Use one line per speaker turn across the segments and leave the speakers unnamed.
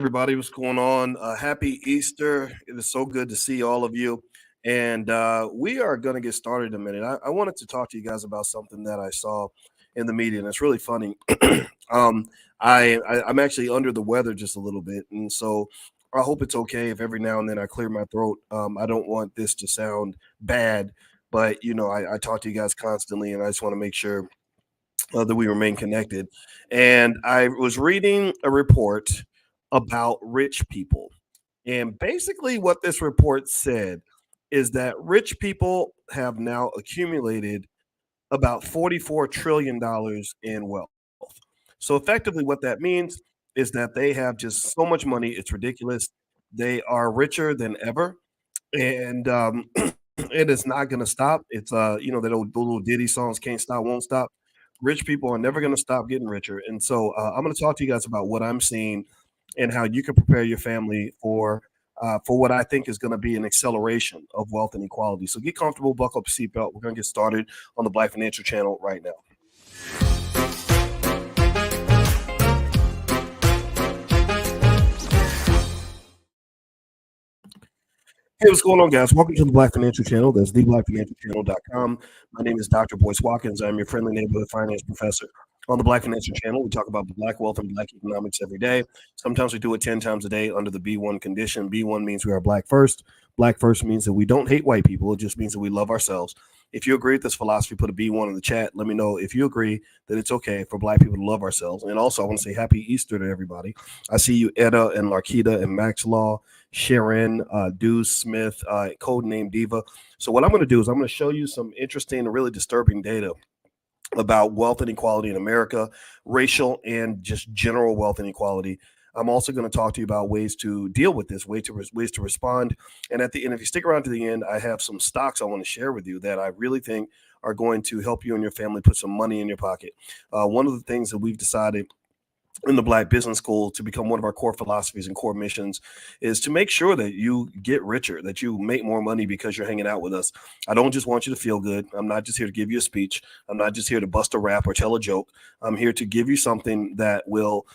Everybody, what's going on? Happy Easter. It is so good to see all of you. And we are going to get started in a minute. I wanted to talk to you guys about something that I saw in the media, and it's really funny. um, I'm actually under the weather just a little bit. And so I hope it's okay if every now and then I clear my throat. I don't want this to sound bad, but, I talk to you guys constantly, and I just want to make sure that we remain connected. And I was reading a report about rich people. And basically, what this report said is that rich people have now accumulated about $44 trillion in wealth. So, effectively, what that means is that they have just so much money, it's ridiculous. They are richer than ever. And it is not going to stop. It's, that old, those little Diddy songs, can't stop, won't stop. Rich people are never going to stop getting richer. And so I'm going to talk to you guys about what I'm seeing and how you can prepare your family for what I think is going to be an acceleration of wealth and equality. So get comfortable, buckle up your seatbelt. We're going to get started on the Black Financial Channel right now. Hey, what's going on, guys? Welcome to the Black Financial Channel. That's theblackfinancialchannel.com. My name is Dr. Boyce Watkins. I'm your friendly neighborhood finance professor. On the Black Financial Channel, we talk about Black wealth and Black economics every day. Sometimes we do it 10 times a day under the B1 condition. B1 means we are Black first. Black first means that we don't hate white people. It just means that we love ourselves. If you agree with this philosophy, put a B1 in the chat. Let me know if you agree that it's okay for Black people to love ourselves. And also, I want to say happy Easter to everybody. I see you, Etta and Larkita and Max Law, Sharon, Deuce Smith, codename Diva. So what I'm going to do is I'm going to show you some interesting and really disturbing data about wealth inequality in America, racial and just general wealth inequality. I'm also going to talk to you about ways to deal with this, ways to respond. And at the end, if you stick around to the end, I have some stocks I want to share with you that I really think are going to help you and your family put some money in your pocket. One of the things that we've decided in the Black Business School to become one of our core philosophies and core missions is to make sure that you get richer, that you make more money because you're hanging out with us. I don't just want you to feel good. I'm not just here to give you a speech. I'm not just here to bust a rap or tell a joke. I'm here to give you something that will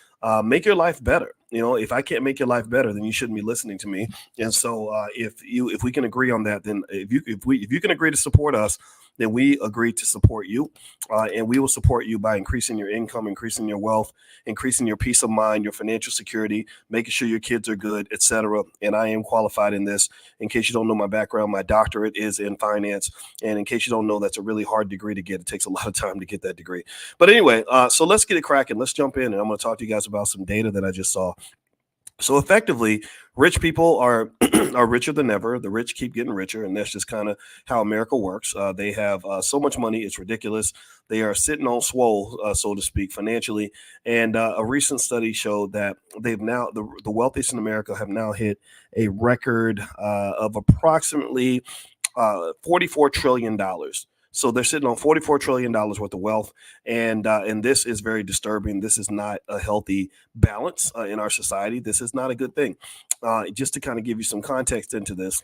make your life better. If I can't make your life better, then you shouldn't be listening to me. And so, if we can agree on that, then if you can agree to support us, then we agree to support you, and we will support you by increasing your income, increasing your wealth, increasing your peace of mind, your financial security, making sure your kids are good, etc. And I am qualified in this. In case you don't know my background, my doctorate is in finance, and in case you don't know, that's a really hard degree to get. It takes a lot of time to get that degree. But anyway, so let's get it cracking. Let's jump in, and I'm going to talk to you guys about some data that I just saw. So effectively, rich people are are richer than ever. The rich keep getting richer, and that's just kind of how America works. They have so much money; it's ridiculous. They are sitting on swole, so to speak, financially. And a recent study showed that they've now the wealthiest in America have now hit a record of approximately $44 trillion. So they're sitting on $44 trillion worth of wealth, and this is very disturbing. This is not a healthy balance in our society. This is not a good thing. Just to kind of give you some context into this,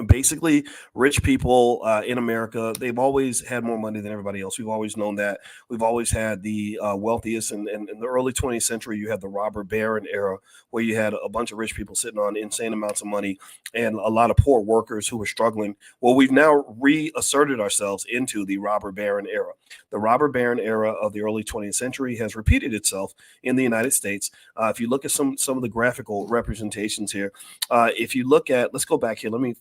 basically, rich people in America, they've always had more money than everybody else. We've always known that. We've always had the wealthiest. And in the early 20th century, you had the robber baron era, where you had a bunch of rich people sitting on insane amounts of money and a lot of poor workers who were struggling. Well, we've now reasserted ourselves into the robber baron era. The robber baron era of the early 20th century has repeated itself in the United States. If you look at some of the graphical representations here, if you look at, let's go back here. Let me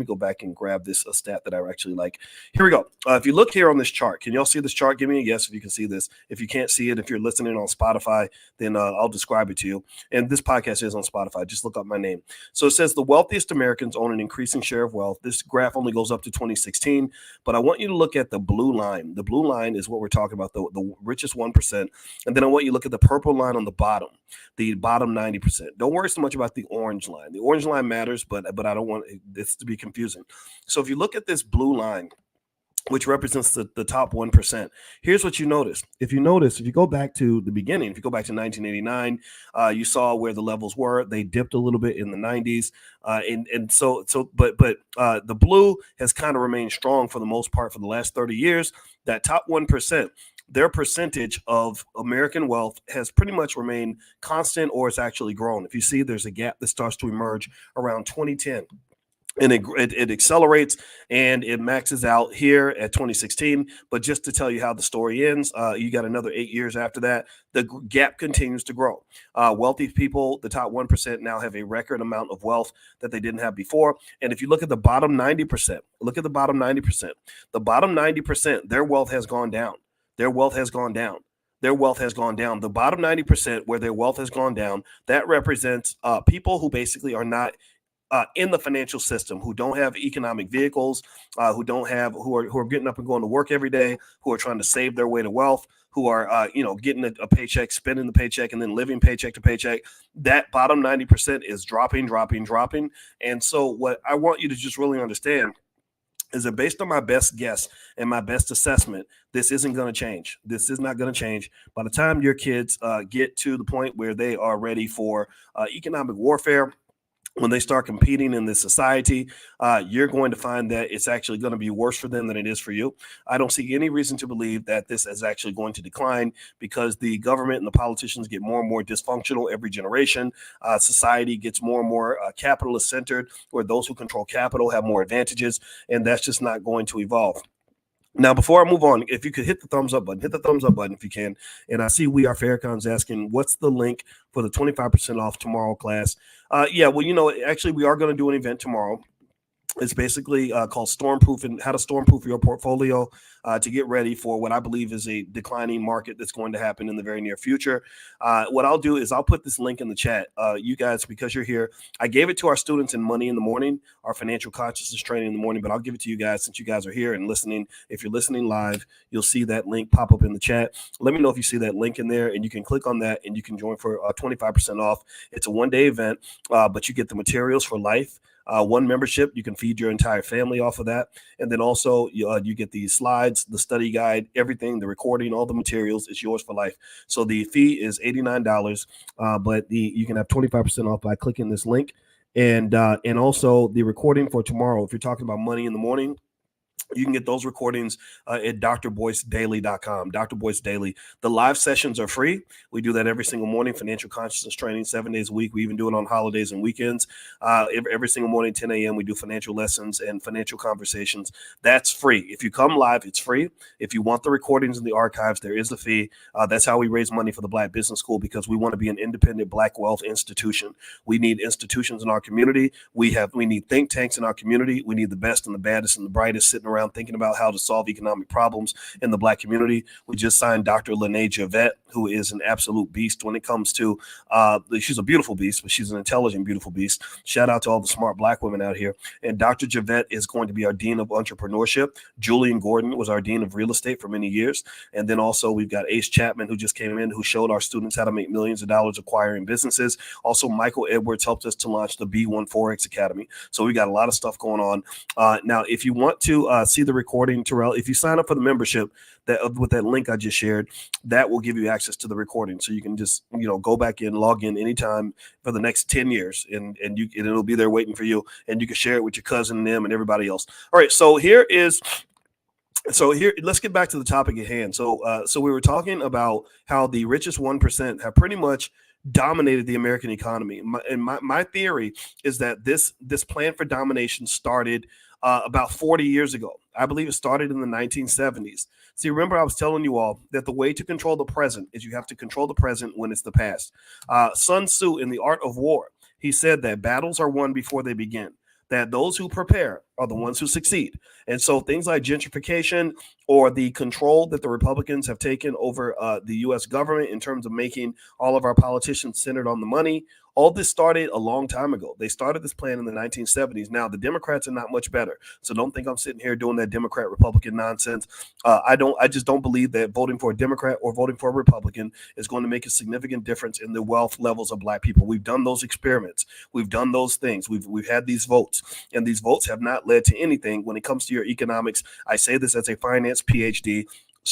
go back and grab this a stat that I actually like. Here we go. If you look here on this chart, can y'all see this chart? Give me a yes if you can see this. If you can't see it, if you're listening on Spotify, then I'll describe it to you. And this podcast is on Spotify. Just look up my name. So it says the wealthiest Americans own an increasing share of wealth. This graph only goes up to 2016, but I want you to look at the blue line. The blue line is what we're talking about, the richest 1%. And then I want you to look at the purple line on the bottom 90%. Don't worry so much about the orange line. The orange line matters, but I don't want this to be confusing. So if you look at this blue line, which represents the top 1%. Here's what you notice. If you go back to the beginning, if you go back to 1989, you saw where the levels were. They dipped a little bit in the 90s. But the blue has kind of remained strong for the most part for the last 30 years. That top 1%, their percentage of American wealth has pretty much remained constant or it's actually grown. If you see, there's a gap that starts to emerge around 2010, and it accelerates and it maxes out here at 2016. But just to tell you how the story ends, you got another 8 years after that. The gap continues to grow. Wealthy people, the top 1%, now have a record amount of wealth that they didn't have before. And if you look at the bottom 90%, look at the bottom 90%. The bottom 90%, their wealth has gone down. Their wealth has gone down. Their wealth has gone down. The bottom 90%, where their wealth has gone down, that represents people who basically are not in the financial system, who don't have economic vehicles, who are getting up and going to work every day, who are trying to save their way to wealth, who are getting a paycheck, spending the paycheck, and then living paycheck to paycheck. That bottom 90% is dropping. And so what I want you to just really understand is that based on my best guess and my best assessment, this isn't going to change. This is not going to change. By the time your kids get to the point where they are ready for economic warfare, when they start competing in this society, you're going to find that it's actually going to be worse for them than it is for you. I don't see any reason to believe that this is actually going to decline because the government and the politicians get more and more dysfunctional every generation. Society gets more and more capitalist centered, where those who control capital have more advantages, and that's just not going to evolve. Now, before I move on, if you could hit the thumbs up button if you can. And I see We Are Farrakhan's asking, what's the link for the 25% off tomorrow class? Actually, we are going to do an event tomorrow. It's basically called Stormproof, and how to stormproof your portfolio to get ready for what I believe is a declining market that's going to happen in the very near future. What I'll do is I'll put this link in the chat. You guys, because you're here, I gave it to our students in Money in the Morning, our financial consciousness training in the morning, but I'll give it to you guys since you guys are here and listening. If you're listening live, you'll see that link pop up in the chat. Let me know if you see that link in there, and you can click on that and you can join for 25% off. It's a one-day event, but you get the materials for life. One membership, you can feed your entire family off of that. And then also you get the slides, the study guide, everything, the recording, all the materials. It's yours for life. So the fee is $89, but you can have 25% off by clicking this link. And also the recording for tomorrow, if you're talking about money in the morning, you can get those recordings at drboycedaily.com. Dr. Boyce Daily. The live sessions are free. We do that every single morning, financial consciousness training, 7 days a week. We even do it on holidays and weekends. Every single morning, 10 a.m., we do financial lessons and financial conversations. That's free. If you come live, it's free. If you want the recordings in the archives, there is a fee. That's how we raise money for the Black Business School, because we want to be an independent Black wealth institution. We need institutions in our community. We need think tanks in our community. We need the best and the baddest and the brightest sitting around thinking about how to solve economic problems in the Black community. We just signed Dr. Lene Javette, who is an absolute beast when it comes to, she's a beautiful beast, but she's an intelligent, beautiful beast. Shout out to all the smart Black women out here. And Dr. Javette is going to be our Dean of Entrepreneurship. Julian Gordon was our Dean of Real Estate for many years. And then also we've got Ace Chapman, who just came in, who showed our students how to make millions of dollars acquiring businesses. Also, Michael Edwards helped us to launch the B1 Forex Academy. So we got a lot of stuff going on. Now, if you want to see the recording, Terrell, if you sign up for the membership with that link I just shared, that will give you access to the recording. So you can just, go back in, log in anytime for the next 10 years and it'll be there waiting for you. And you can share it with your cousin and them and everybody else. All right. So here, let's get back to the topic at hand. So we were talking about how the richest 1% have pretty much dominated the American economy. My theory is that this plan for domination started about 40 years ago. I believe it started in the 1970s. See, remember I was telling you all that the way to control the present is you have to control the present when it's the past. Sun Tzu, in The Art of War, he said that battles are won before they begin, that those who prepare are the ones who succeed. And so things like gentrification or the control that the Republicans have taken over the U.S. government in terms of making all of our politicians centered on the money, all this started a long time ago. They started this plan in the 1970s. Now, the Democrats are not much better. So don't think I'm sitting here doing that Democrat-Republican nonsense. I just don't believe that voting for a Democrat or voting for a Republican is going to make a significant difference in the wealth levels of Black people. We've done those experiments. We've done those things. We've had these votes, and these votes have not led to anything when it comes to your economics. I say this as a finance PhD.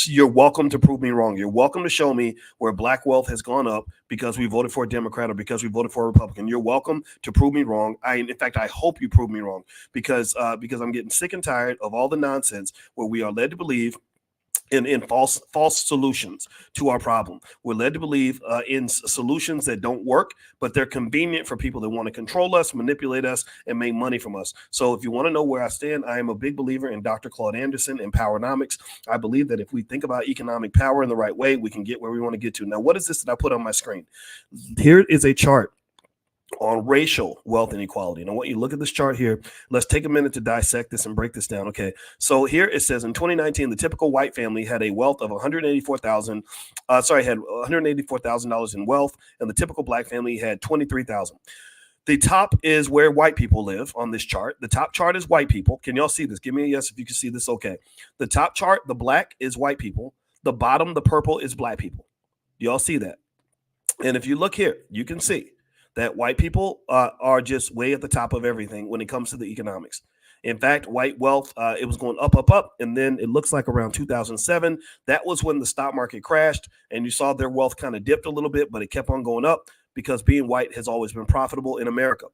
You're welcome to prove me wrong. You're welcome to show me where Black wealth has gone up because we voted for a Democrat or because we voted for a Republican. You're welcome to prove me wrong. In fact, I hope you prove me wrong because I'm getting sick and tired of all the nonsense where we are led to believe in false solutions to our problem. We're led to believe in solutions that don't work, but they're convenient for people that want to control us, manipulate us, and make money from us. So if you want to know where I stand, I am a big believer in Dr. Claude Anderson and Powernomics. I believe that if we think about economic power in the right way, we can get where we want to get to. Now, what is this that I put on my screen? Here is a chart on racial wealth inequality. And I want you to look at this chart here. Let's take a minute to dissect this and break this down. Okay. So here it says in 2019, the typical white family had a wealth of had $184,000 in wealth, and the typical black family had 23,000. The top is where white people live on this chart. The top chart is white people. Can y'all see this? Give me a yes if you can see this. Okay. The top chart, the black is white people. The bottom, the purple is black people. Y'all see that? And if you look here, you can see that white people are just way at the top of everything when it comes to the economics. In fact, white wealth, it was going up, and then it looks like around 2007, that was when the stock market crashed, and you saw their wealth kind of dipped a little bit, but it kept on going up because being white has always been profitable in America.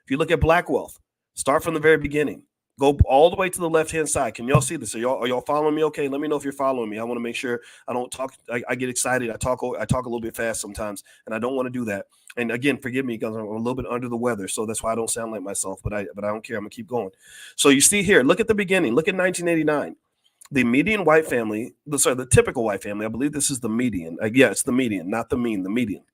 If you look at black wealth, start from the very beginning. Go all the way to the left-hand side. Can y'all see this? Are y'all following me? Okay, let me know if you're following me. I want to make sure I don't talk. I get excited. I talk a little bit fast sometimes, and I don't want to do that. And again, forgive me because I'm a little bit under the weather, so that's why I don't sound like myself. But I don't care. I'm gonna keep going. So you see here. Look at the beginning. Look at 1989. The median white family. The typical white family. I believe this is the median. Yeah, it's the median, not the mean. The median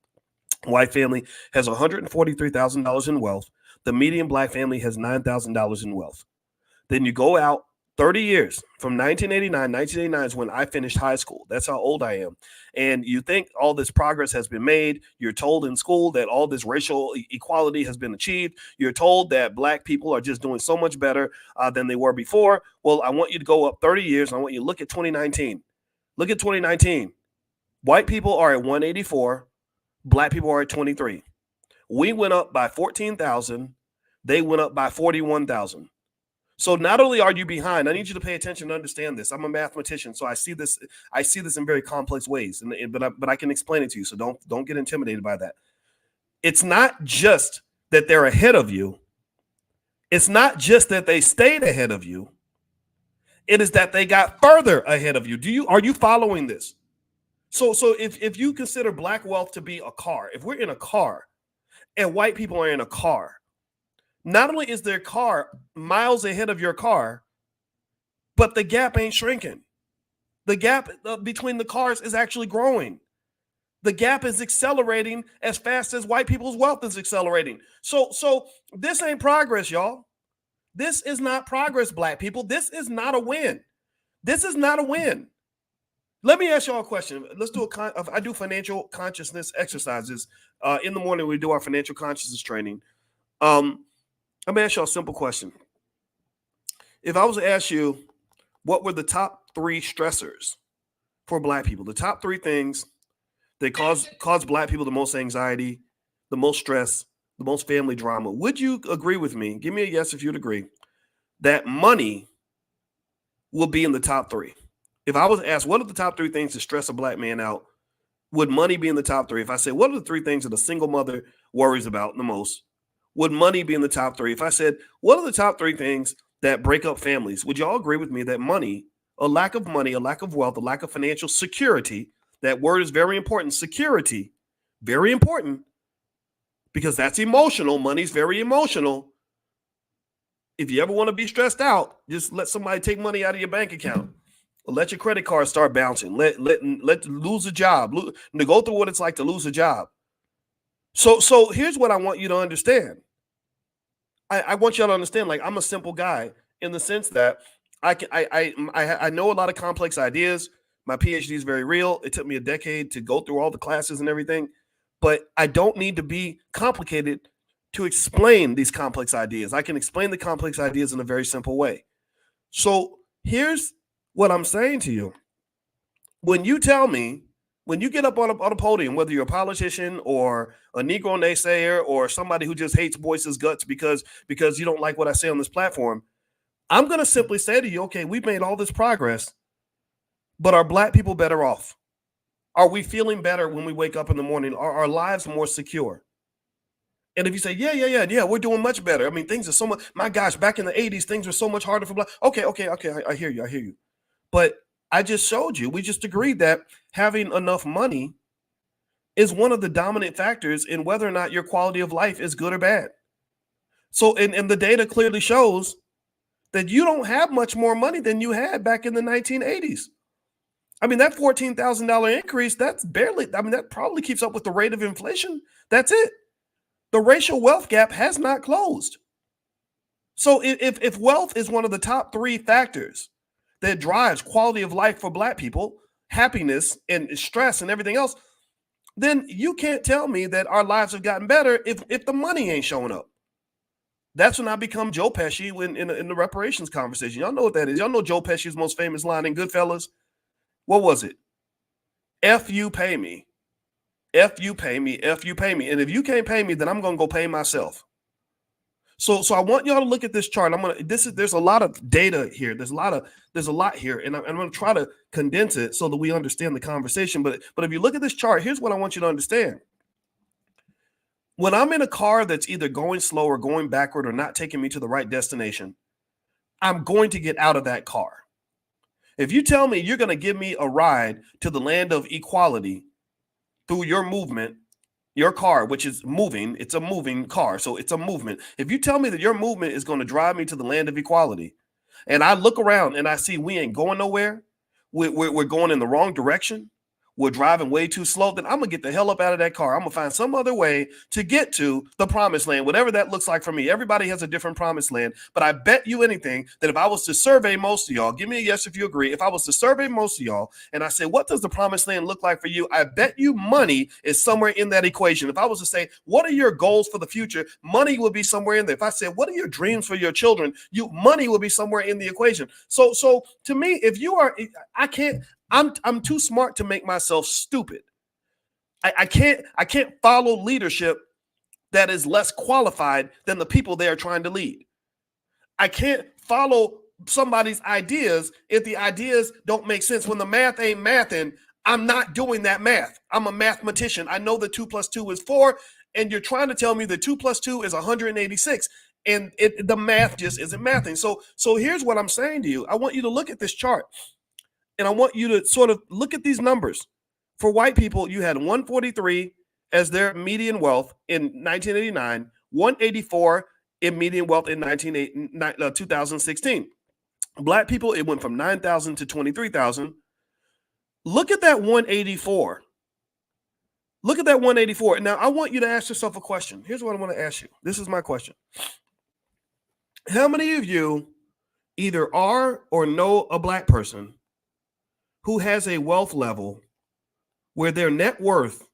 white family has $143,000 in wealth. The median black family has $9,000 in wealth. Then you go out 30 years from 1989. 1989 is when I finished high school. That's how old I am. And you think all this progress has been made. You're told in school that all this racial equality has been achieved. You're told that black people are just doing so much better than they were before. Well, I want you to go up 30 years. And I want you to look at 2019. Look at 2019. White people are at 184. Black people are at 23. We went up by 14,000. They went up by 41,000. So not only are you behind, I need you to pay attention to understand this. I'm a mathematician, so I see this in very complex ways, but I can explain it to you. So don't get intimidated by that. It's not just that they're ahead of you. It's not just that they stayed ahead of you. It is that they got further ahead of you. Are you following this? So if you consider black wealth to be a car, if we're in a car and white people are in a car, not only is their car miles ahead of your car, but the gap ain't shrinking. The gap between the cars is actually growing. The gap is accelerating as fast as white people's wealth is accelerating. So this ain't progress, y'all. This is not progress, black people. This is not a win. This is not a win. Let me ask y'all a question. Let's do I do financial consciousness exercises. In the morning, we do our financial consciousness training. Let me ask y'all a simple question. If I was to ask you, what were the top 3 stressors for black people? The top 3 things that cause black people the most anxiety, the most stress, the most family drama. Would you agree with me? Give me a yes if you'd agree that money will be in the top 3. If I was asked, what are the top 3 things to stress a black man out? Would money be in the top 3? If I said, what are the 3 things that a single mother worries about the most? Would money be in the top 3? If I said, what are the top 3 things that break up families? Would y'all agree with me that money, a lack of wealth, a lack of financial security, that word is very important, security, very important, because that's emotional. Money's very emotional. If you ever want to be stressed out, just let somebody take money out of your bank account. Or let your credit card start bouncing. Let lose a job. To go through what it's like to lose a job. So here's what I want you to understand. I want y'all to understand, like, I'm a simple guy in the sense that I know a lot of complex ideas. My PhD is very real. It took me a decade to go through all the classes and everything, but I don't need to be complicated to explain these complex ideas. I can explain the complex ideas in a very simple way. So here's what I'm saying to you. When you tell me, when you get up on a podium, whether you're a politician or a Negro naysayer or somebody who just hates Boyce's guts because you don't like what I say on this platform, I'm going to simply say to you, okay, we've made all this progress, but are black people better off? Are we feeling better when we wake up in the morning? Are our lives more secure? And if you say, yeah, we're doing much better. I mean, things are so much, my gosh, back in the 80s, things were so much harder for black. Okay, I hear you. But I just showed you. We just agreed that having enough money is one of the dominant factors in whether or not your quality of life is good or bad. So, and the data clearly shows that you don't have much more money than you had back in the 1980s. I mean, that $14,000 increase, that's barely, I mean, that probably keeps up with the rate of inflation. That's it. The racial wealth gap has not closed. So if wealth is one of the top three factors that drives quality of life for Black people, happiness and stress and everything else, then you can't tell me that our lives have gotten better if the money ain't showing up. That's when I become Joe Pesci in the reparations conversation. Y'all know what that is. Y'all know Joe Pesci's most famous line in Goodfellas. What was it? F you pay me. F you pay me. F you pay me. And if you can't pay me, then I'm gonna go pay myself. So I want y'all to look at this chart. There's a lot of data here. There's a lot here, and I'm gonna try to condense it so that we understand the conversation. But if you look at this chart, here's what I want you to understand. When I'm in a car that's either going slow or going backward or not taking me to the right destination, I'm going to get out of that car. If you tell me you're going to give me a ride to the land of equality through your movement, your car, which is moving, it's a moving car, so it's a movement. If you tell me that your movement is going to drive me to the land of equality, and I look around and I see we ain't going nowhere, we're going in the wrong direction, we're driving way too slow, then I'm going to get the hell up out of that car. I'm going to find some other way to get to the promised land, whatever that looks like for me. Everybody has a different promised land, but I bet you anything that if I was to survey most of y'all, give me a yes if you agree, if I was to survey most of y'all and I say, what does the promised land look like for you? I bet you money is somewhere in that equation. If I was to say, what are your goals for the future? Money will be somewhere in there. If I said, what are your dreams for your children? Money will be somewhere in the equation. So to me, if you are, I'm too smart to make myself stupid. I can't follow leadership that is less qualified than the people they are trying to lead. I can't follow somebody's ideas if the ideas don't make sense. When the math ain't mathing, I'm not doing that math. I'm a mathematician. I know that 2 + 2 is 4, and you're trying to tell me that 2 + 2 is 186, and the math just isn't mathing. So here's what I'm saying to you. I want you to look at this chart. And I want you to sort of look at these numbers. For white people, you had 143 as their median wealth in 1989, 184 in median wealth in 2016. Black people, it went from 9,000 to 23,000. Look at that 184. Look at that 184. Now, I want you to ask yourself a question. Here's what I want to ask you. This is my question. How many of you either are or know a Black person who has a wealth level where their net worth,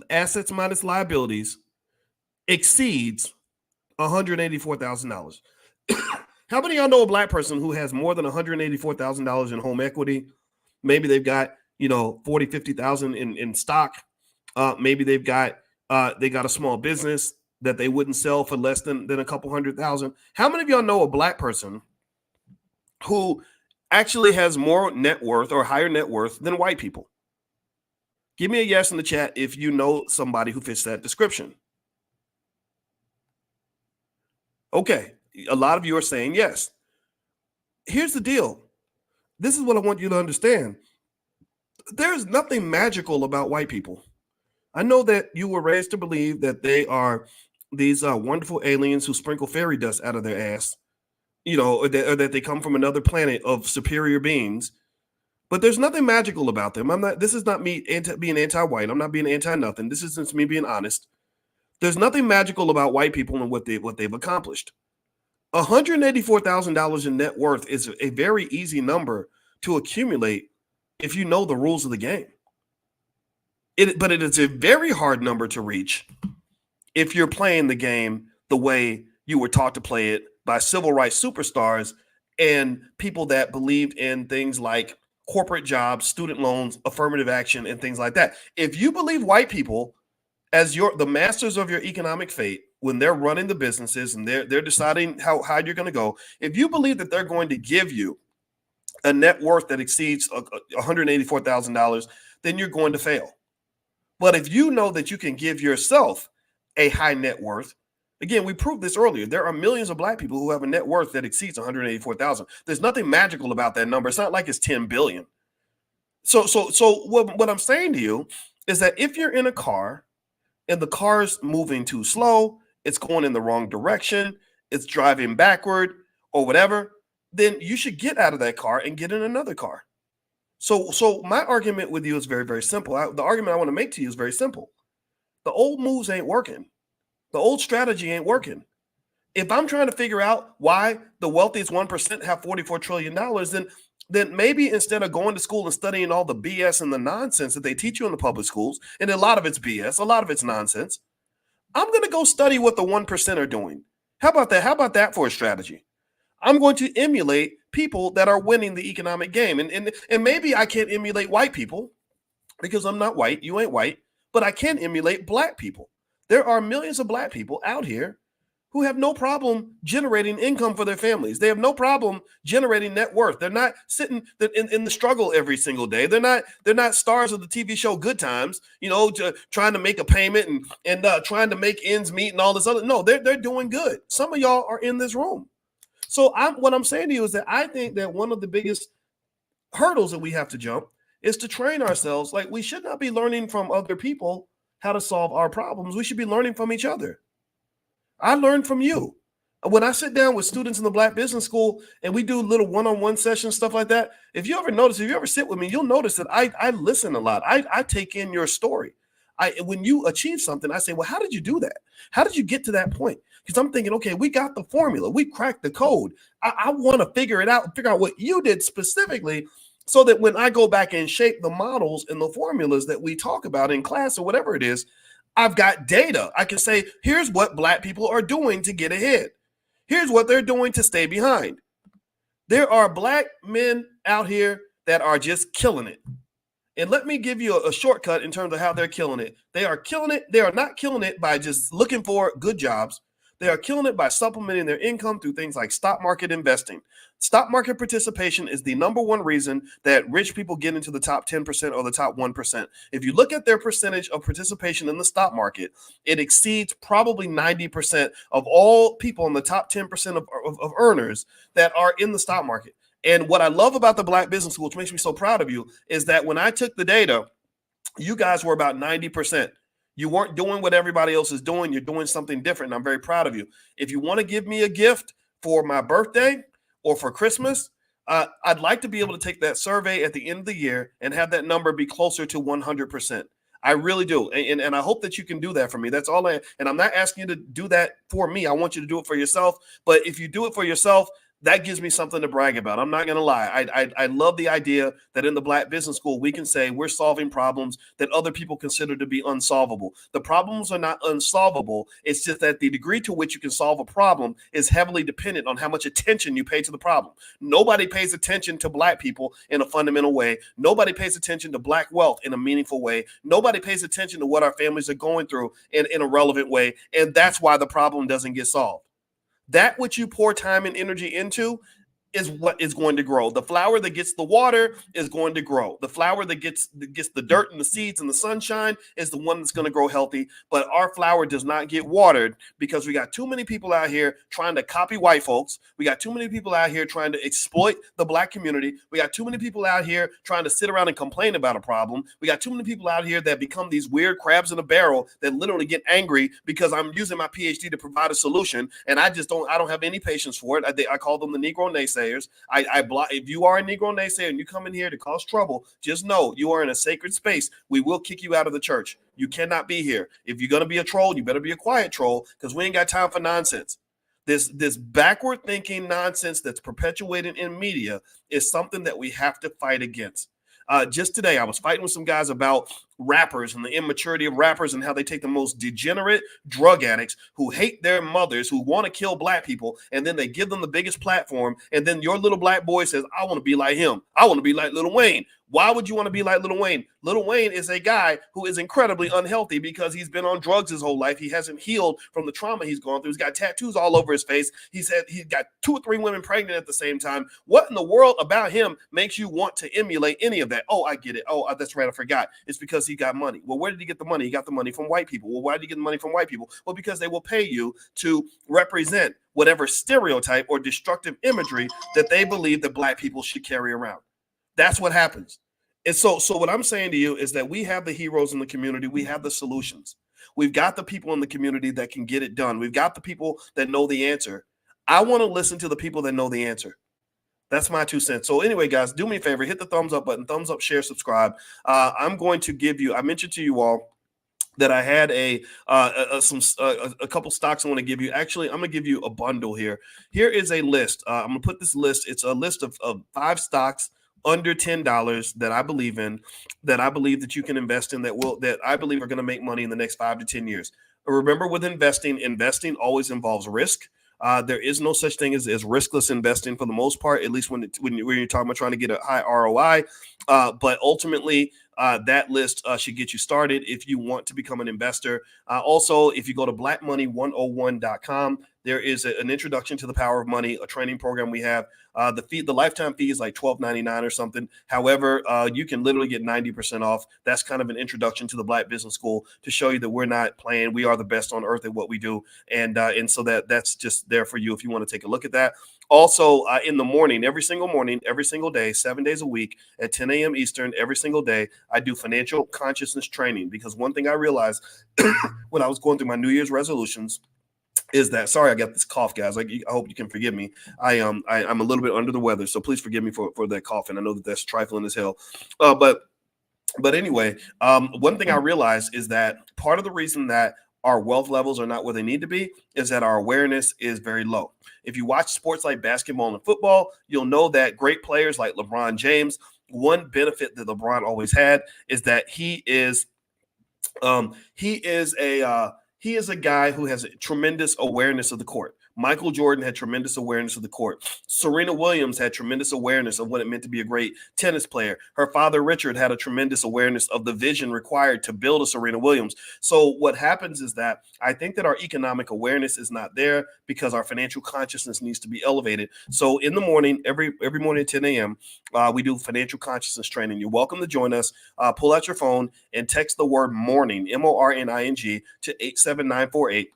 assets minus liabilities, exceeds $184,000? How many of y'all know a Black person who has more than $184,000 in home equity? Maybe they've got, 40, 50,000 in stock. Maybe they've got a small business that they wouldn't sell for less than a couple $100,000. How many of y'all know a Black person who actually has more net worth or higher net worth than white people? Give me a yes in the chat if you know somebody who fits that description. Okay, a lot of you are saying yes. Here's the deal. This is what I want you to understand. There's nothing magical about white people. I know that you were raised to believe that they are these wonderful aliens who sprinkle fairy dust out of their ass, or that they come from another planet of superior beings. But there's nothing magical about them. This is not me being anti-white. I'm not being anti-nothing. This is just me being honest. There's nothing magical about white people and what they've accomplished. $184,000 in net worth is a very easy number to accumulate if you know the rules of the game. But it is a very hard number to reach if you're playing the game the way you were taught to play it by civil rights superstars and people that believed in things like corporate jobs, student loans, affirmative action, and things like that. If you believe white people as the masters of your economic fate, when they're running the businesses and they're deciding how high you're going to go, if you believe that they're going to give you a net worth that exceeds $184,000, then you're going to fail. But if you know that you can give yourself a high net worth, again, we proved this earlier. There are millions of Black people who have a net worth that exceeds $184,000. There's nothing magical about that number. It's not like it's 10 billion. So what I'm saying to you is that if you're in a car and the car's moving too slow, it's going in the wrong direction, it's driving backward or whatever, then you should get out of that car and get in another car. So my argument with you is very, very simple. The argument I want to make to you is very simple. The old moves ain't working. The old strategy ain't working. If I'm trying to figure out why the wealthiest 1% have $44 trillion, then maybe instead of going to school and studying all the BS and the nonsense that they teach you in the public schools, and a lot of it's BS, a lot of it's nonsense, I'm going to go study what the 1% are doing. How about that? How about that for a strategy? I'm going to emulate people that are winning the economic game. And maybe I can't emulate white people because I'm not white. You ain't white. But I can emulate black people. There are millions of black people out here who have no problem generating income for their families. They have no problem generating net worth. They're not sitting in the struggle every single day. They're not stars of the TV show Good Times, trying to make a payment and trying to make ends meet and all this other. No, they're doing good. Some of y'all are in this room. So what I'm saying to you is that I think that one of the biggest hurdles that we have to jump is to train ourselves. Like, we should not be learning from other people how to solve our problems. We should be learning from each other. I learned from you. When I sit down with students in the Black Business School and we do little one-on-one sessions, stuff like that, if you ever sit with me, you'll notice that I listen a lot. I take in your story. When you achieve something, I say, well, how did you do that? How did you get to that point? Because I'm thinking, okay, we got the formula. We cracked the code. I want to figure it out and figure out what you did specifically so that when I go back and shape the models and the formulas that we talk about in class or whatever it is, I've got data. I can say, here's what Black people are doing to get ahead. Here's what they're doing to stay behind. There are Black men out here that are just killing it. And let me give you a shortcut in terms of how they're killing it. They are killing it. They are not killing it by just looking for good jobs. They are killing it by supplementing their income through things like stock market investing. Stock market participation is the number one reason that rich people get into the top 10% or the top 1%. If you look at their percentage of participation in the stock market, it exceeds probably 90% of all people in the top 10% of earners that are in the stock market. And what I love about the Black Business School, which makes me so proud of you, is that when I took the data, you guys were about 90%. You weren't doing what everybody else is doing. You're doing something different. And I'm very proud of you. If you want to give me a gift for my birthday or for Christmas, I'd like to be able to take that survey at the end of the year and have that number be closer to 100%. I really do. And I hope that you can do that for me. That's all and I'm not asking you to do that for me. I want you to do it for yourself. But if you do it for yourself, that gives me something to brag about. I'm not going to lie. I love the idea that in the Black Business School, we can say we're solving problems that other people consider to be unsolvable. The problems are not unsolvable. It's just that the degree to which you can solve a problem is heavily dependent on how much attention you pay to the problem. Nobody pays attention to Black people in a fundamental way. Nobody pays attention to Black wealth in a meaningful way. Nobody pays attention to what our families are going through in a relevant way. And that's why the problem doesn't get solved. That which you pour time and energy into is what is going to grow. The flower that gets the water is going to grow. The flower that gets the dirt and the seeds and the sunshine is the one that's going to grow healthy. But our flower does not get watered because we got too many people out here trying to copy white folks. We got too many people out here trying to exploit the Black community. We got too many people out here trying to sit around and complain about a problem. We got too many people out here that become these weird crabs in a barrel that literally get angry because I'm using my PhD to provide a solution, and I don't have any patience for it. I call them the Negro naysayers. If you are a Negro naysayer and you come in here to cause trouble, just know you are in a sacred space. We will kick you out of the church. You cannot be here. If you're going to be a troll, you better be a quiet troll because we ain't got time for nonsense. This backward thinking nonsense that's perpetuated in media is something that we have to fight against. Just today, I was fighting with some guys about rappers and the immaturity of rappers and how they take the most degenerate drug addicts who hate their mothers, who want to kill Black people, and then they give them the biggest platform. And then your little Black boy says, I want to be like him. I want to be like Lil Wayne. Why would you want to be like Lil Wayne? Lil Wayne is a guy who is incredibly unhealthy because he's been on drugs his whole life. He hasn't healed from the trauma he's gone through. He's got tattoos all over his face. He's got 2 or 3 women pregnant at the same time. What in the world about him makes you want to emulate any of that? Oh, I get it. Oh, that's right. I forgot. It's because he got money. Well, where did he get the money? He got the money from white people. Well, why did he get the money from white people? Well, because they will pay you to represent whatever stereotype or destructive imagery that they believe that Black people should carry around. That's what happens. And so what I'm saying to you is that we have the heroes in the community. We have the solutions. We've got the people in the community that can get it done. We've got the people that know the answer. I want to listen to the people that know the answer. That's my 2 cents. So anyway, guys, do me a favor, hit the thumbs up button, thumbs up, share, subscribe. I'm going to give you, I mentioned to you all that I had a couple stocks I want to give you. Actually, I'm going to give you a bundle here. Here is a list. I'm going to put this list. It's a list of 5 stocks under $10 that I believe in, that I believe that you can invest in, that I believe are going to make money in the next 5 to 10 years. Remember, with investing always involves risk. There is no such thing as riskless investing for the most part, at least when you're talking about trying to get a high ROI. But ultimately, that list should get you started if you want to become an investor. Also, if you go to blackmoney101.com, there is an introduction to the power of money, a training program we have. The lifetime fee is like $12.99 or something. However, you can literally get 90% off. That's kind of an introduction to the Black Business School to show you that we're not playing. We are the best on earth at what we do. And so that's just there for you if you want to take a look at that. Also, in the morning, every single day, 7 days a week at 10 a.m. Eastern, every single day, I do financial consciousness training. Because one thing I realized when I was going through my New Year's resolutions is that, sorry, I got this cough, guys. I hope you can forgive me. I'm a little bit under the weather, so please forgive me for that coughing. I know that that's trifling as hell. But anyway, one thing I realized is that part of the reason that our wealth levels are not where they need to be is that our awareness is very low. If you watch sports like basketball and football, you'll know that great players like LeBron James, one benefit that LeBron always had is that he is a guy who has a tremendous awareness of the court. Michael Jordan had tremendous awareness of the court. Serena Williams had tremendous awareness of what it meant to be a great tennis player. Her father, Richard, had a tremendous awareness of the vision required to build a Serena Williams. So what happens is that I think that our economic awareness is not there because our financial consciousness needs to be elevated. So in the morning, every morning at 10 a.m., we do financial consciousness training. You're welcome to join us. Pull out your phone and text the word morning, MORNING, to 87948.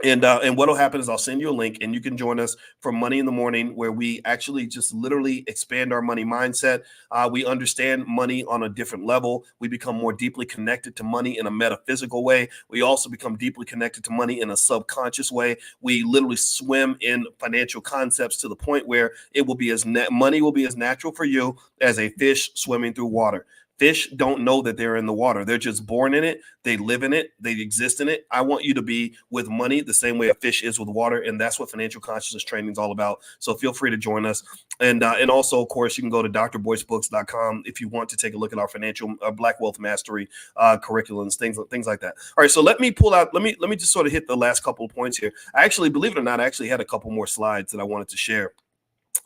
And what will happen is I'll send you a link and you can join us for Money in the Morning, where we actually just literally expand our money mindset. We understand money on a different level. We become more deeply connected to money in a metaphysical way. We also become deeply connected to money in a subconscious way. We literally swim in financial concepts to the point where it will be money will be as natural for you as a fish swimming through water. Fish don't know that they're in the water. They're just born in it. They live in it. They exist in it. I want you to be with money the same way a fish is with water. And that's what financial consciousness training is all about. So feel free to join us. And also, of course, you can go to drboycebooks.com if you want to take a look at our financial Black Wealth Mastery curriculums, things like that. All right. So let me just sort of hit the last couple of points here. I actually, believe it or not, I actually had a couple more slides that I wanted to share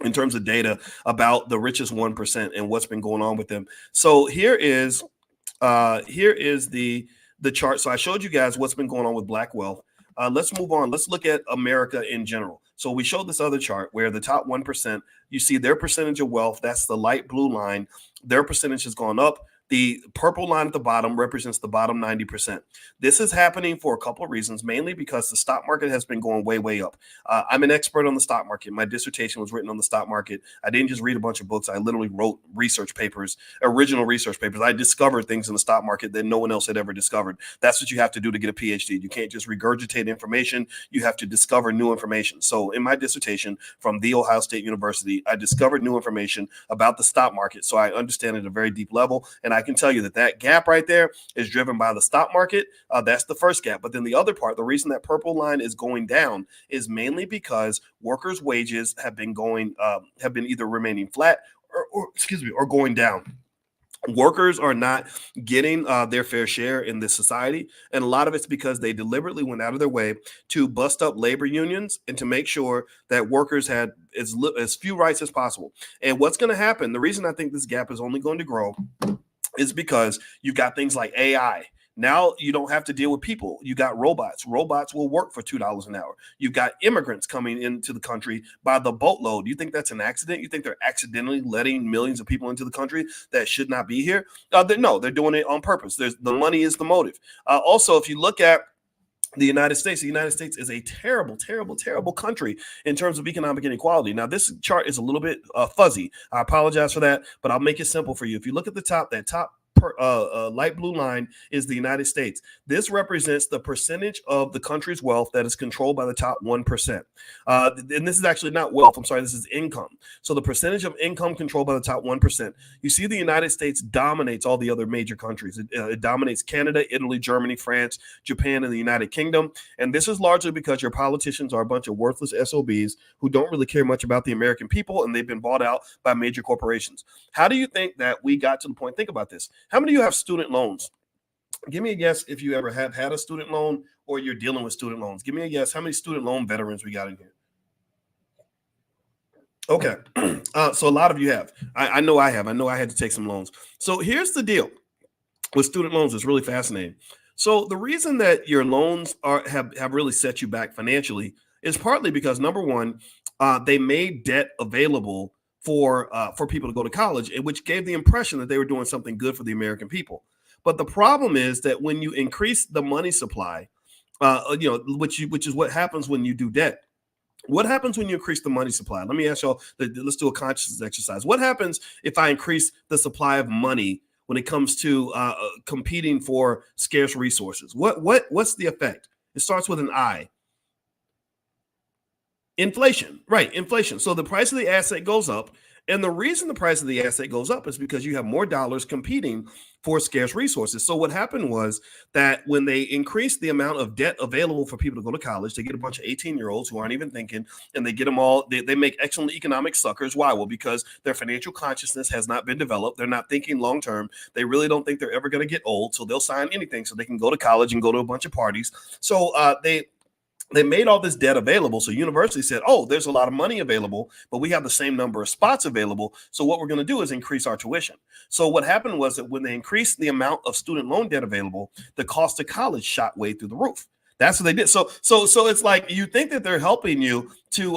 in terms of data about the richest 1% and what's been going on with them. So here is the chart. So I showed you guys what's been going on with Black wealth. Let's move on. Let's look at America in general. So we showed this other chart where the top 1%, you see their percentage of wealth. That's the light blue line. Their percentage has gone up. The purple line at the bottom represents the bottom 90%. This is happening for a couple of reasons, mainly because the stock market has been going way, way up. I'm an expert on the stock market. My dissertation was written on the stock market. I didn't just read a bunch of books. I literally wrote original research papers. I discovered things in the stock market that no one else had ever discovered. That's what you have to do to get a PhD. You can't just regurgitate information. You have to discover new information. So in my dissertation from The Ohio State University, I discovered new information about the stock market. So I understand it at a very deep level. And I can tell you that gap right there is driven by the stock market. That's the first gap. But then the other part, the reason that purple line is going down is mainly because workers' wages have been either remaining flat or going down. Workers are not getting their fair share in this society. And a lot of it's because they deliberately went out of their way to bust up labor unions and to make sure that workers had as few rights as possible. And what's going to happen, the reason I think this gap is only going to grow is because you've got things like AI. Now you don't have to deal with people. You got robots. Robots will work for $2 an hour. You've got immigrants coming into the country by the boatload. You think that's an accident? You think they're accidentally letting millions of people into the country that should not be here? No, they're doing it on purpose. The money is the motive. Also, if you look at The United States is a terrible, terrible, terrible country in terms of economic inequality. Now, this chart is a little bit fuzzy. I apologize for that, but I'll make it simple for you. If you look at the top, that top light blue line is the United States. This represents the percentage of the country's wealth that is controlled by the top 1%. And this is actually not wealth. I'm sorry, this is income. So the percentage of income controlled by the top 1%. You see, the United States dominates all the other major countries. It dominates Canada, Italy, Germany, France, Japan, and the United Kingdom. And this is largely because your politicians are a bunch of worthless SOBs who don't really care much about the American people, and they've been bought out by major corporations. How do you think that we got to the point? Think about this. How many of you have student loans? Give me a guess if you ever have had a student loan or you're dealing with student loans. Give me a guess. How many student loan veterans we got in here? Okay. So a lot of you have. I know I have. I know I had to take some loans. So here's the deal with student loans. It's really fascinating. So the reason that your loans have really set you back financially is partly because, number one, they made debt available for people to go to college, which gave the impression that they were doing something good for the American people. But the problem is that when you increase the money supply, which is what happens when you do debt. What happens when you increase the money supply? Let me ask y'all. Let's do a consciousness exercise. What happens if I increase the supply of money when it comes to competing for scarce resources? What's the effect? It starts with an I. Inflation, right? Inflation. So the price of the asset goes up. And the reason the price of the asset goes up is because you have more dollars competing for scarce resources. So what happened was that when they increased the amount of debt available for people to go to college, they get a bunch of 18-year-olds who aren't even thinking, and they get them all. They make excellent economic suckers. Why? Well, because their financial consciousness has not been developed. They're not thinking long term. They really don't think they're ever going to get old. So they'll sign anything so they can go to college and go to a bunch of parties. So they made all this debt available. So university said, oh, there's a lot of money available, but we have the same number of spots available. So what we're going to do is increase our tuition. So what happened was that when they increased the amount of student loan debt available, the cost of college shot way through the roof. That's what they did. So it's like you think that they're helping you to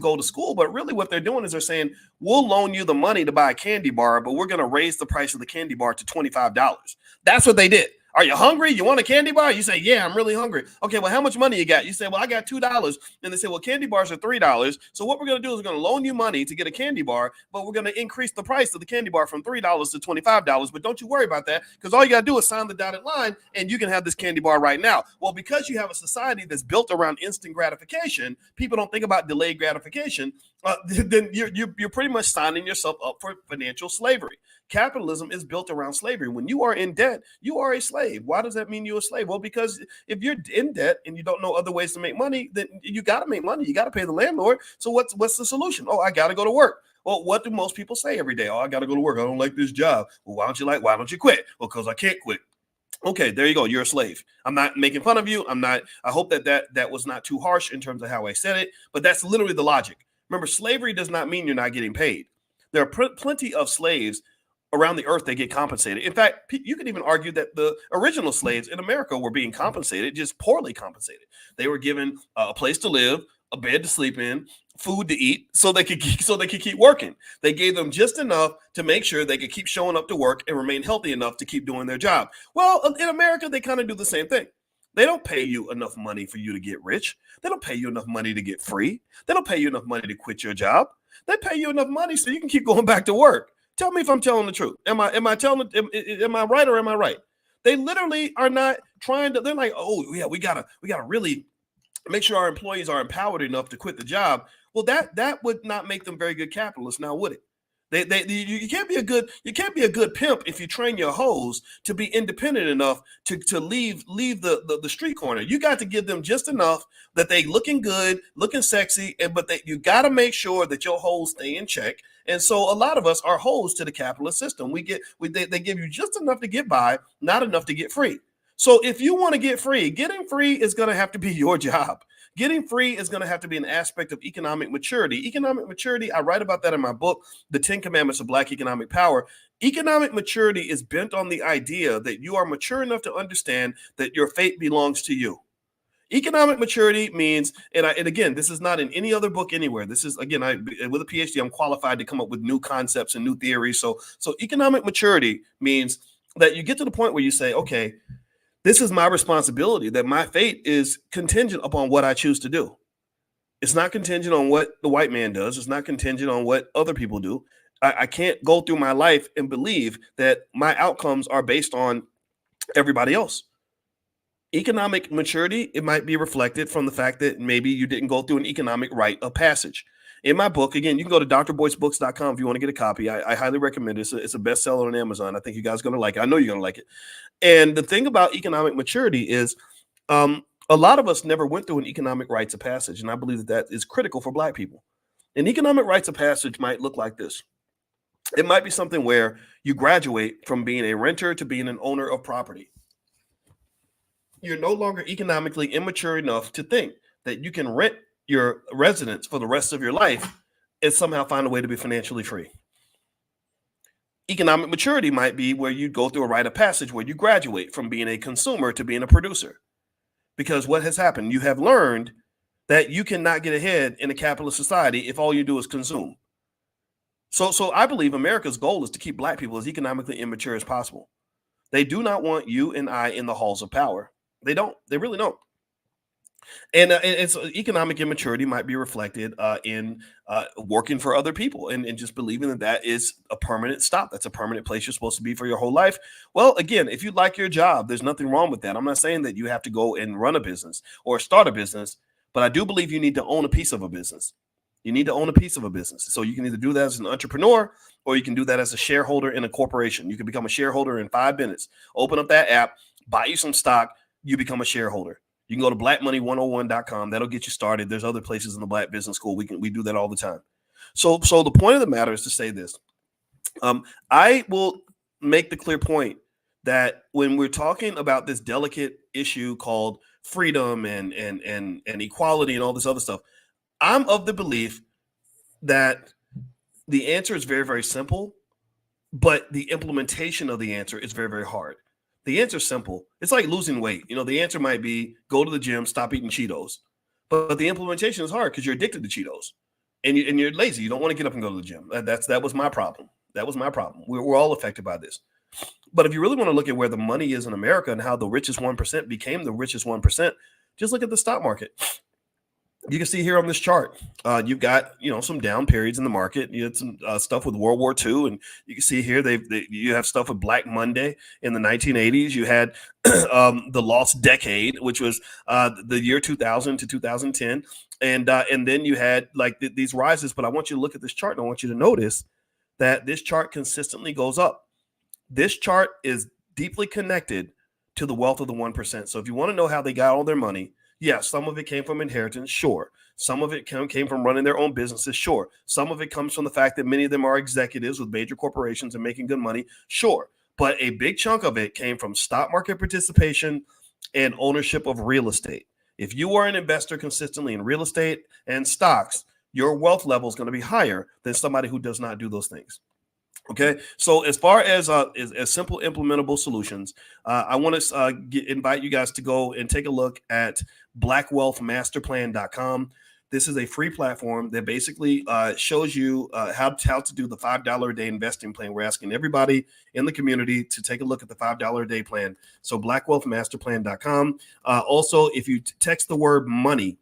go to school, but really what they're doing is they're saying, we'll loan you the money to buy a candy bar, but we're going to raise the price of the candy bar to $25. That's what they did. Are you hungry? You want a candy bar? You say, yeah, I'm really hungry. Okay, well, how much money you got? You say, well, I got $2. And they say, well, candy bars are $3. So what we're going to do is we're going to loan you money to get a candy bar, but we're going to increase the price of the candy bar from $3 to $25. But don't you worry about that, because all you got to do is sign the dotted line and you can have this candy bar right now. Well, because you have a society that's built around instant gratification, people don't think about delayed gratification. Then you're pretty much signing yourself up for financial slavery. Capitalism is built around slavery. When you are in debt, you are a slave. Why does that mean you're a slave? Well, because if you're in debt and you don't know other ways to make money, then you got to make money. You got to pay the landlord. So what's the solution? Oh, I got to go to work. Well, what do most people say every day? Oh, I got to go to work. I don't like this job. Well, why don't you quit? Well, because I can't quit. Okay, there you go. You're a slave. I'm not making fun of you. I hope that was not too harsh in terms of how I said it, but that's literally the logic. Remember, slavery does not mean you're not getting paid. There are plenty of slaves around the earth that get compensated. In fact, you could even argue that the original slaves in America were being compensated, just poorly compensated. They were given a place to live, a bed to sleep in, food to eat, so they could keep working. They gave them just enough to make sure they could keep showing up to work and remain healthy enough to keep doing their job. Well, in America, they kind of do the same thing. They don't pay you enough money for you to get rich. They don't pay you enough money to get free. They don't pay you enough money to quit your job. They pay you enough money so you can keep going back to work. Tell me if I'm telling the truth. Am I right or am I right? They literally are not trying to. They're like, oh yeah, we gotta really make sure our employees are empowered enough to quit the job. Well, that would not make them very good capitalists, now would it? You can't be a good pimp if you train your hoes to be independent enough to leave the street corner. You got to give them just enough that they looking good, looking sexy, but you got to make sure that your hoes stay in check. And so a lot of us are hoes to the capitalist system. They give you just enough to get by, not enough to get free. So if you want to get free, getting free is going to have to be your job. Getting free is going to have to be an aspect of economic maturity. Economic maturity, I write about that in my book, The 10 Commandments of Black Economic Power. Economic maturity is bent on the idea that you are mature enough to understand that your fate belongs to you. Economic maturity means, and again, this is not in any other book anywhere. This is, again, with a PhD, I'm qualified to come up with new concepts and new theories. So economic maturity means that you get to the point where you say, okay, This is my responsibility, that my fate is contingent upon what I choose to do. It's not contingent on what the white man does. It's not contingent on what other people do. I can't go through my life and believe that my outcomes are based on everybody else. Economic maturity, it might be reflected from the fact that maybe you didn't go through an economic rite of passage. In my book, again, you can go to drboycebooks.com if you want to get a copy. I highly recommend it. It's a bestseller on Amazon. I think you guys are going to like it. I know you're going to like it. And the thing about economic maturity is a lot of us never went through an economic rites of passage. And I believe that that is critical for Black people. An economic rites of passage might look like this. It might be something where you graduate from being a renter to being an owner of property. You're no longer economically immature enough to think that you can rent your residence for the rest of your life and somehow find a way to be financially free. Economic maturity might be where you go through a rite of passage where you graduate from being a consumer to being a producer. Because what has happened? You have learned that you cannot get ahead in a capitalist society if all you do is consume. So I believe America's goal is to keep Black people as economically immature as possible. They do not want you and I in the halls of power. They don't. They really don't. And it's economic immaturity might be reflected in working for other people and just believing that that is a permanent stop. That's a permanent place you're supposed to be for your whole life. Well, again, if you like your job, there's nothing wrong with that. I'm not saying that you have to go and run a business or start a business, but I do believe you need to own a piece of a business. You need to own a piece of a business. So you can either do that as an entrepreneur or you can do that as a shareholder in a corporation. You can become a shareholder in 5 minutes. Open up that app, buy you some stock, you become a shareholder. You can go to blackmoney101.com. That'll get you started. There's other places in the Black Business School. We do that all the time. So the point of the matter is to say this. I will make the clear point that when we're talking about this delicate issue called freedom and equality and all this other stuff, I'm of the belief that the answer is very, very simple, but the implementation of the answer is very, very hard. The answer is simple. It's like losing weight. You know, the answer might be go to the gym, stop eating Cheetos. But the implementation is hard because you're addicted to Cheetos and you're lazy. You don't want to get up and go to the gym. That was my problem. That was my problem. We're all affected by this. But if you really want to look at where the money is in America and how the richest 1% became the richest 1%, just look at the stock market. You can see here on this chart, you've got, some down periods in the market. You had some stuff with World War II, and you can see here you have stuff with Black Monday in the 1980s. You had the lost decade, which was the year 2000 to 2010, and then you had like these rises. But I want you to look at this chart, and I want you to notice that this chart consistently goes up. This chart is deeply connected to the wealth of the 1%. So if you want to know how they got all their money, yes, some of it came from inheritance, sure. Some of it came from running their own businesses, sure. Some of it comes from the fact that many of them are executives with major corporations and making good money, sure. But a big chunk of it came from stock market participation and ownership of real estate. If you are an investor consistently in real estate and stocks, your wealth level is going to be higher than somebody who does not do those things. Okay, so as far as simple implementable solutions, I want to invite you guys to go and take a look at blackwealthmasterplan.com. This is a free platform that basically shows you how to do the $5 a day investing plan. We're asking everybody in the community to take a look at the $5 a day plan. So blackwealthmasterplan.com. Also, if you text the word money,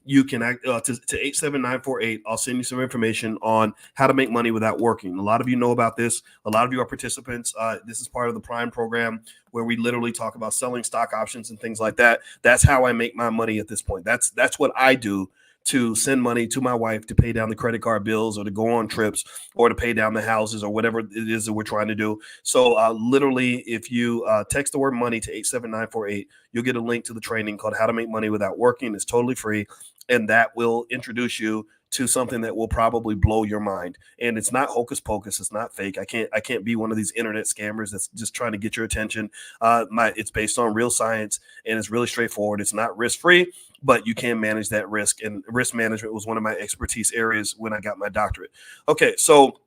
you can to 87948. I'll send you some information on how to make money without working. A lot of you know about this. A lot of you are participants. This is part of the Prime program where we literally talk about selling stock options and things like that. That's how I make my money at this point. That's what I do to send money to my wife to pay down the credit card bills or to go on trips or to pay down the houses or whatever it is that we're trying to do. So literally, if you text the word money to 87948, you'll get a link to the training called How to Make Money Without Working. It's totally free. And that will introduce you to something that will probably blow your mind. And it's not hocus pocus. It's not fake. I can't be one of these internet scammers that's just trying to get your attention. It's based on real science and it's really straightforward. It's not risk free, but you can manage that risk. And risk management was one of my expertise areas when I got my doctorate. Okay, so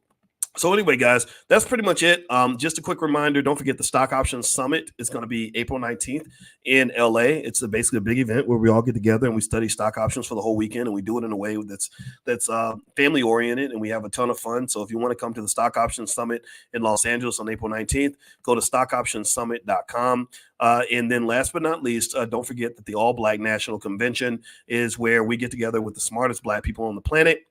So anyway, guys, that's pretty much it. Just a quick reminder, don't forget the Stock Options Summit is going to be April 19th in LA. It's basically a big event where we all get together and we study stock options for the whole weekend, and we do it in a way that's family oriented, and we have a ton of fun. So if you want to come to the Stock Options Summit in Los Angeles on April 19th, go to stockoptionssummit.com. And then last but not least, don't forget that the All Black National Convention is where we get together with the smartest Black people on the planet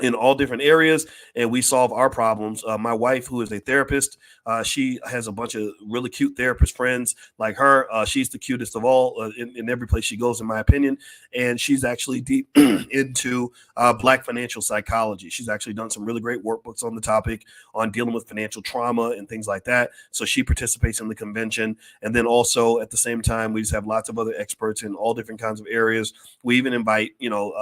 in all different areas, and we solve our problems. My wife, who is a therapist, she has a bunch of really cute therapist friends like her. She's the cutest of all in every place she goes, in my opinion, and she's actually deep into Black financial psychology. She's actually done some really great workbooks on the topic on dealing with financial trauma and things like that. So she participates in the convention, and then also at the same time, we just have lots of other experts in all different kinds of areas. We even invite,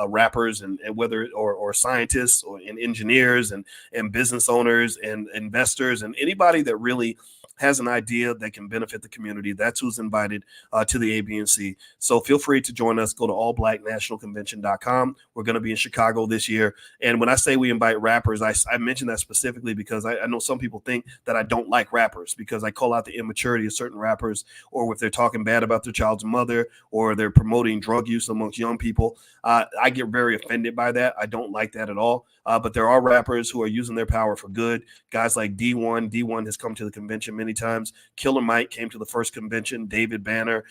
rappers and whether or scientists and engineers and business owners and investors and anybody that really has an idea that can benefit the community. That's who's invited to the ABNC. So feel free to join us. Go to allblacknationalconvention.com. We're going to be in Chicago this year. And when I say we invite rappers, I mention that specifically because I know some people think that I don't like rappers because I call out the immaturity of certain rappers, or if they're talking bad about their child's mother, or they're promoting drug use amongst young people. I get very offended by that. I don't like that at all. But there are rappers who are using their power for good. Guys like D1. D1 has come to the convention many times. Killer Mike came to the first convention. David Banner.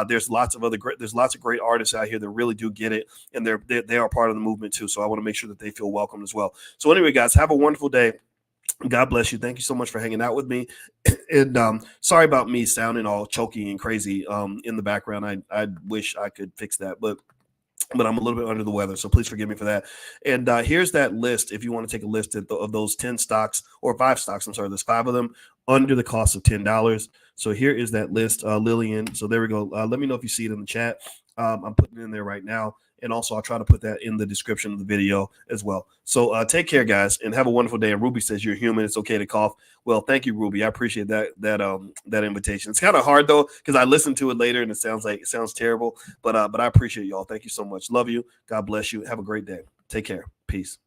There's lots of great artists out here that really do get it, and they are part of the movement too. So I want to make sure that they feel welcome as well. So anyway, guys, have a wonderful day. God bless you. Thank you so much for hanging out with me. And sorry about me sounding all choky and crazy in the background. I wish I could fix that, but I'm a little bit under the weather, so please forgive me for that. And here's that list. If you want to take a list of those 10 stocks or 5 stocks, I'm sorry, there's 5 of them under the cost of $10. So here is that list, Lillian. So there we go. Let me know if you see it in the chat. I'm putting it in there right now. And also, I'll try to put that in the description of the video as well. So take care, guys, and have a wonderful day. And Ruby says you're human. It's okay to cough. Well, thank you, Ruby. I appreciate that invitation. It's kind of hard though, because I listened to it later and it sounds terrible. But I appreciate y'all. Thank you so much. Love you. God bless you. Have a great day. Take care. Peace.